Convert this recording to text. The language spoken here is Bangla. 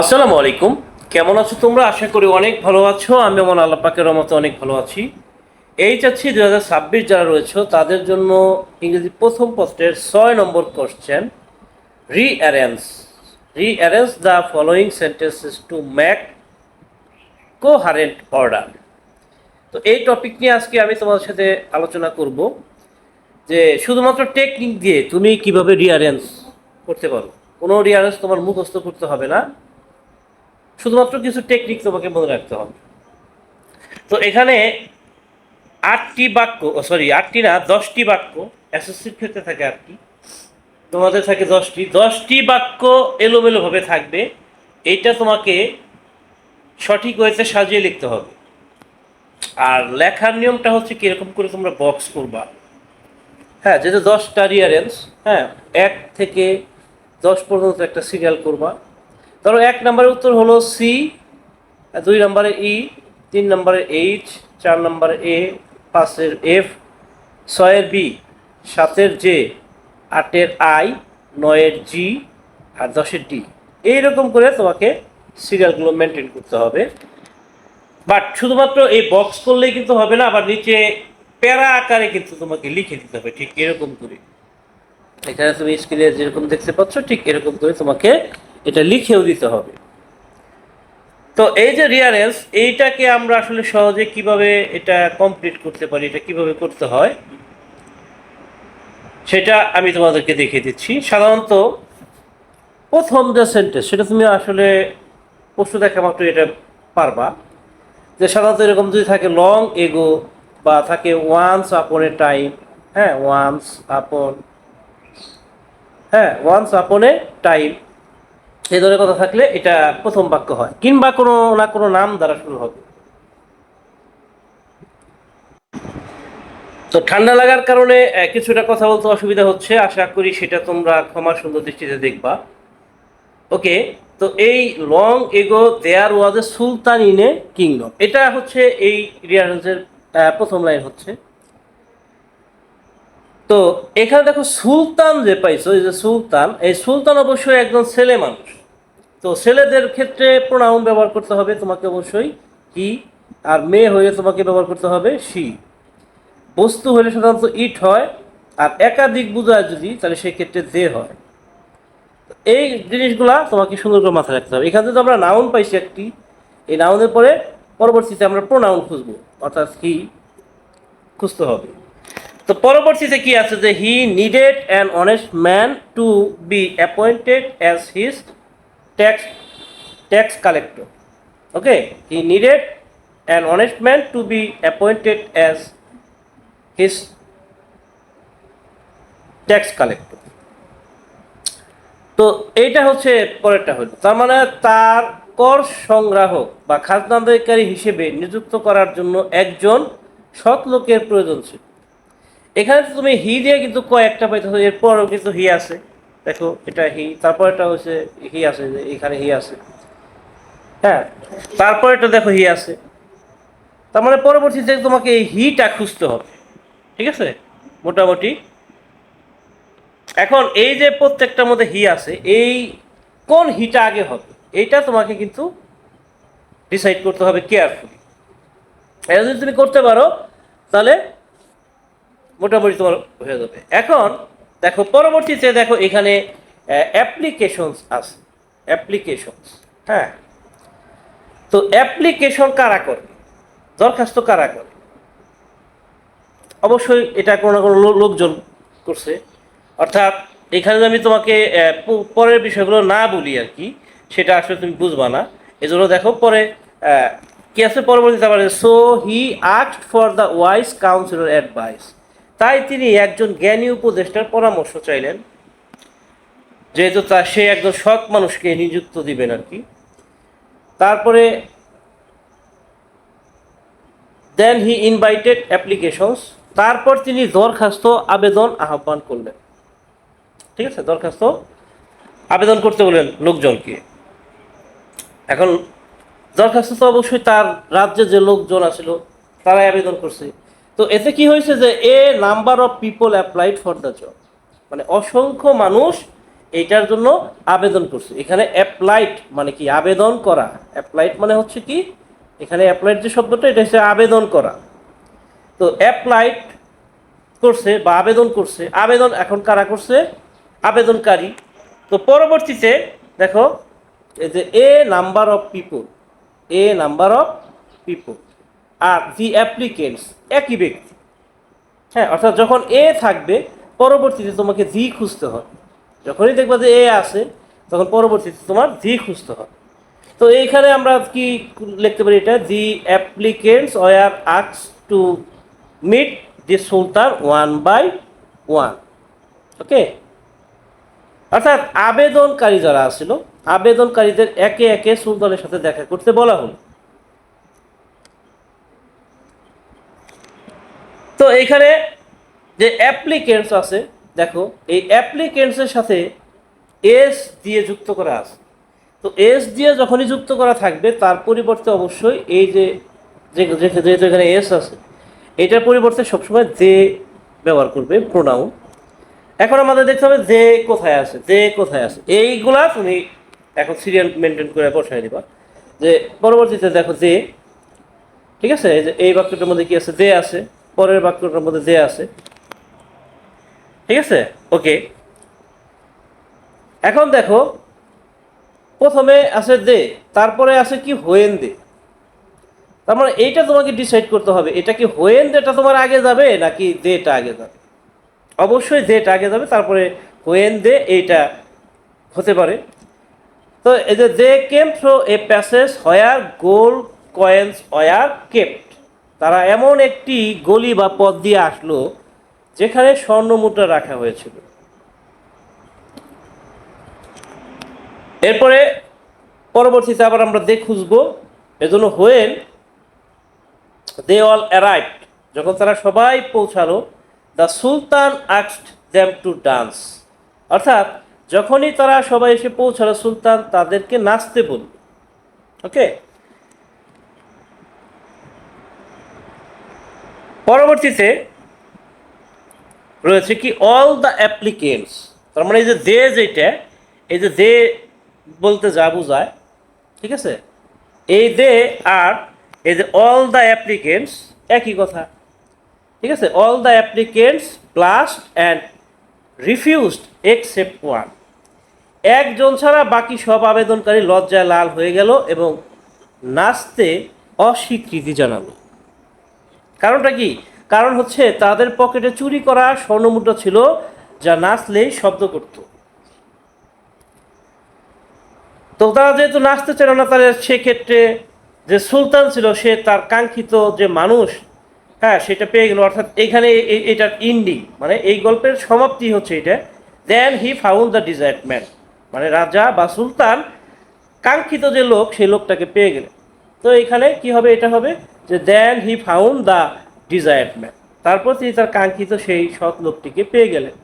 আসসালামু আলাইকুম। কেমন আছো তোমরা? আশা করি অনেক ভালো আছো। আমি আমার আল্লাহ পাকের রহমতে অনেক ভালো আছি। এই চাচ্ছি 2026 যারা রয়েছে তাদের জন্য ইংরেজি প্রথম পত্রের 6 নম্বর question. Rearrange rearrange the following sentences to make coherent order. তো এই টপিক নিয়ে আজকে আমি তোমাদের সাথে আলোচনা করব যে শুধুমাত্র টেকনিক দিয়ে তুমি কিভাবে রিঅ্যারেঞ্জ করতে পারো। কোনো রিঅ্যারেঞ্জ তোমার মুখস্থ করতে হবে না, শুধুমাত্র কিছু টেকনিক তোমাকে মনে রাখতে হবে। তো এখানে 8টি বাক্য, সরি 8টি না, 10টি বাক্য। এসএসসির ক্ষেত্রে থাকে 8টি, তোমাদের থাকে 10টি বাক্য এলোমেলোভাবে থাকবে। এইটা তোমাকে সঠিক ওয়েতে সাজিয়ে লিখতে হবে। আর লেখার নিয়মটা হচ্ছে কীরকম করে তোমরা বক্স করবা। হ্যাঁ, যেহেতু 10টা রিয়ারেঞ্জ, হ্যাঁ, 1 থেকে 10 পর্যন্ত একটা সিরিয়াল করবা। ধরো 1 নম্বরের উত্তর হলো সি, 2 নম্বরে ই, 3 নম্বরে এইচ, 4 নম্বরে এ, 5-এর এফ, 6-এর বি, 7-এর জে, 8-এর আই, 9-এর জি, আর 10-এর ডি। এইরকম করে তোমাকে সিরিয়ালগুলো মেনটেন করতে হবে। বাট শুধুমাত্র এই বক্স করলেই কিন্তু হবে না, আবার নিচে প্যারা আকারে কিন্তু তোমাকে লিখে দিতে হবে ঠিক এরকম করে। এখানে তুমি স্ক্রিনে যেরকম দেখতে পাচ্ছ ঠিক এরকম করে তোমাকে এটা লিখেও দিতে হবে। তো এই যে রিয়ারেন্স, এইটাকে আমরা আসলে সহজে কিভাবে এটা কমপ্লিট করতে পারি, এটা কিভাবে করতে হয় সেটা আমি তোমাদেরকে দেখিয়ে দিচ্ছি। সাধারণত প্রথম যে সেন্টেন্স, সেটা তুমি আসলে প্রশ্ন দেখা মাত্র এটা পারবা। যে সাধারণত এরকম যদি থাকে লং এগো, বা থাকে ওয়ান্স আপন এ টাইম, হ্যাঁ, ওয়ান্স আপন এ টাইম, এই ধরনের কথা থাকলে এটা প্রথম বাক্য হয়, কিংবা কোনো না কোনো নাম দ্বারা শুরু হবে। তো ঠান্ডা লাগার কারণে কিছুটা কথা বলতে অসুবিধা হচ্ছে, আশা করি সেটা তোমরা ক্ষমা সুন্দর দৃষ্টিতে দেখবা। ওকে, তো এই long ago there was A Sultan in a kingdom, এটা হচ্ছে এই রিয়ারেন্সের প্রথম লাইন হচ্ছে। তো এখানে দেখো সুলতান যে পাইছো, এই যে সুলতান, এই সুলতান অবশ্যই একজন ছেলে মানুষ। তো ছেলেদের ক্ষেত্রে প্রোনাউন ব্যবহার করতে হবে তোমাকে অবশ্যই হি, আর মেয়ে হয়ে তোমাকে ব্যবহার করতে হবে শি। বস্তু হলে সাধারণত ইট হয়, আর একাধিক বোঝায় যদি, তাহলে সেই ক্ষেত্রে দে হয়। এই জিনিসগুলা তোমাকে সুন্দর করে মাথায় রাখতে হবে। এখানে যদি আমরা নাউন পাইছি একটি, এই নাউনের পরে পরবর্তীতে আমরা প্রোনাউন খুঁজবো, অর্থাৎ হি খুঁজতে হবে। তো পরবর্তীতে কি আছে, যে হি needed an honest man to be appointed as his tax tax collector. Okay, he needed an honest man to be appointed as his tax collector. তো এইটা হচ্ছে পরেরটা হলো, তার মানে তার কর সংগ্রাহক বা খাজনা আদায়কারী হিসেবে নিযুক্ত করার জন্য একজন সৎ লোকের প্রয়োজন ছিল। এখানে তুমি হি দিয়ে কিন্তু কয়েকটা পাইতেছো, এরপরও কিন্তু হি আছে। দেখো এটা হি, তারপর এটা হচ্ছে হি আছে, যে এখানে হি আছে, হ্যাঁ, তারপর এটা দেখো হি আছে। তার মানে পরবর্তীতে তোমাকে এই হিটা খুঁজতে হবে, ঠিক আছে মোটামুটি। এখন এই যে প্রত্যেকটার মধ্যে হি আছে, এই কোন হিটা আগে হবে এইটা তোমাকে কিন্তু ডিসাইড করতে হবে কেয়ারফুলি। এটা যদি তুমি করতে পারো তাহলে মোটামুটি তোমার হয়ে যাবে। এখন দেখো পরবর্তীতে দেখো এখানে অ্যাপ্লিকেশনস আছে, অ্যাপ্লিকেশনস, হ্যাঁ। তো অ্যাপ্লিকেশন কারা করে, দরখাস্ত কারা করে? অবশ্যই এটা কোনো না কোনো লোকজন করছে। অর্থাৎ এখানে আমি তোমাকে পরের বিষয়গুলো না বলি আর কি, সেটা আসলে তুমি বুঝবা না। এজন্য দেখো পরে কি আছে পরবর্তীতে আবার, so he asked for the wise councillor advice, তাই তিনি একজন জ্ঞানী উপদেষ্টার পরামর্শ চাইলেন, যেহেতু সে একজন সৎ মানুষকে নিযুক্ত দিবেন আর কি। তারপরে দেন হি ইনভাইটেড অ্যাপ্লিকেশনস, তারপর তিনি দরখাস্ত আবেদন আহ্বান করলেন, ঠিক আছে, দরখাস্ত আবেদন করতে বললেন লোকজনকে। এখন দরখাস্ত তো অবশ্যই তার রাজ্যে যে লোকজন আছিল তারাই আবেদন করছে। তো এতে কি হয়েছে, যে a number of people applied for the job, মানে অসংখ্য মানুষ এইটার জন্য আবেদন করছে। এখানে অ্যাপ্লাইড মানে কি আবেদন করা, অ্যাপ্লাইড মানে হচ্ছে কি এখানে অ্যাপ্লাইড যে শব্দটা এটা হচ্ছে আবেদন করা। তো অ্যাপ্লাইড করছে বা আবেদন করছে, আবেদন এখন কারা করছে? আবেদনকারী। তো পরবর্তীতে দেখো এই যে a number of people, a number of people আর দি অ্যাপ্লিকেন্টস একই ব্যক্তি। হ্যাঁ, অর্থাৎ যখন এ থাকবে পরবর্তীতে তোমাকে দি খুঁজতে হবে। যখনই দেখবা যে এ আছে তখন পরবর্তীতে তোমার দি খুঁজতে হবে। তো এইখানে আমরা কি লিখতে পারি? এটা the applicants were asked to meet the sultan one by one. Okay, অর্থাৎ আবেদনকারী যারা আছিল আবেদনকারীদের একে একে সুলতানের সাথে দেখা করতে বলা হলো। তো এইখানে যে অ্যাপ্লিকেন্টস আছে দেখো এই অ্যাপ্লিকেন্টসের সাথে এস দিয়ে যুক্ত করা আছে। তো এস দিয়ে যখনই যুক্ত করা থাকবে তার পরিবর্তে অবশ্যই এই যে যেহেতু এখানে এস আছে এটার পরিবর্তে সবসময় দে ব্যবহার করবে প্রোনাউন। এখন আমাদের দেখতে হবে যে কোথায় আছে, যে কোথায় আছে এইগুলা তুমি এখন সিরিয়াল মেনটেন করে বসাই দিবা। যে পরবর্তীতে দেখো যে, ঠিক আছে, এই বাক্যটার মধ্যে কি আছে? যে আছে। পরের বাক্যটার মধ্যে যে আছে। ঠিক আছে, ওকে। এখন দেখো প্রথমে আছে দে, তারপরে আছে কি হোয়েন দে। তার মানে এইটা তোমাকে ডিসাইড করতে হবে এটা কি হোয়েন দেটা তোমার আগে যাবে নাকি দেটা আগে যাবে। অবশ্যই দেটা আগে যাবে, তারপরে হোয়েন দে এইটা হতে পারে। তো এই যে they came through a passage where gold coins were kept, তারা এমন একটি গলি বা পথ দিয়ে আসলো যেখানে স্বর্ণ মুদ্রা রাখা হয়েছিল। এরপরে পরবর্তীতে আবার আমরা দে খুঁজবো। এজন্য হোয়েন দে অল অ্যারাইভড, যখন তারা সবাই পৌঁছালো, the Sultan asked them to dance, অর্থাৎ যখনই তারা সবাই এসে পৌঁছালো সুলতান তাদেরকে নাচতে বলল। ওকে, পরবর্তীতে রয়েছে কি অল দ্য অ্যাপ্লিকেন্টস। তার মানে এই যে দে যেটা, এই যে দে বলতে যা বোঝায়, ঠিক আছে, এই দে আর এই যে অল দ্য অ্যাপ্লিকেন্টস একই কথা। ঠিক আছে, all the applicants blast and refused except one, একজন ছাড়া বাকি সব আবেদনকারী লজ্জায় লাল হয়ে গেল এবং নাচতে অস্বীকৃতি জানালো। কারণটা কি? কারণ হচ্ছে তাদের পকেটে চুরি করা স্বর্ণমুদ্রা ছিল যা নাচলেই শব্দ করত। তো তারা যেহেতু নাচতে চাইল না, তাহলে সেক্ষেত্রে যে সুলতান ছিল সে তার কাঙ্ক্ষিত যে মানুষ, হ্যাঁ, সেটা পেয়ে গেল। অর্থাৎ এখানে এটার ইন্ডিং মানে এই গল্পের সমাপ্তি হচ্ছে এটা, then he found the desired man, মানে রাজা বা সুলতান কাঙ্ক্ষিত যে লোক সেই লোকটাকে পেয়ে গেলেন। তো এখানে কি হবে? এটা হবে যে then he found the desired man, তারপর তিনি তার কাঙ্ক্ষিত সেই সৎ লোকটিকে পেয়ে গেলেন।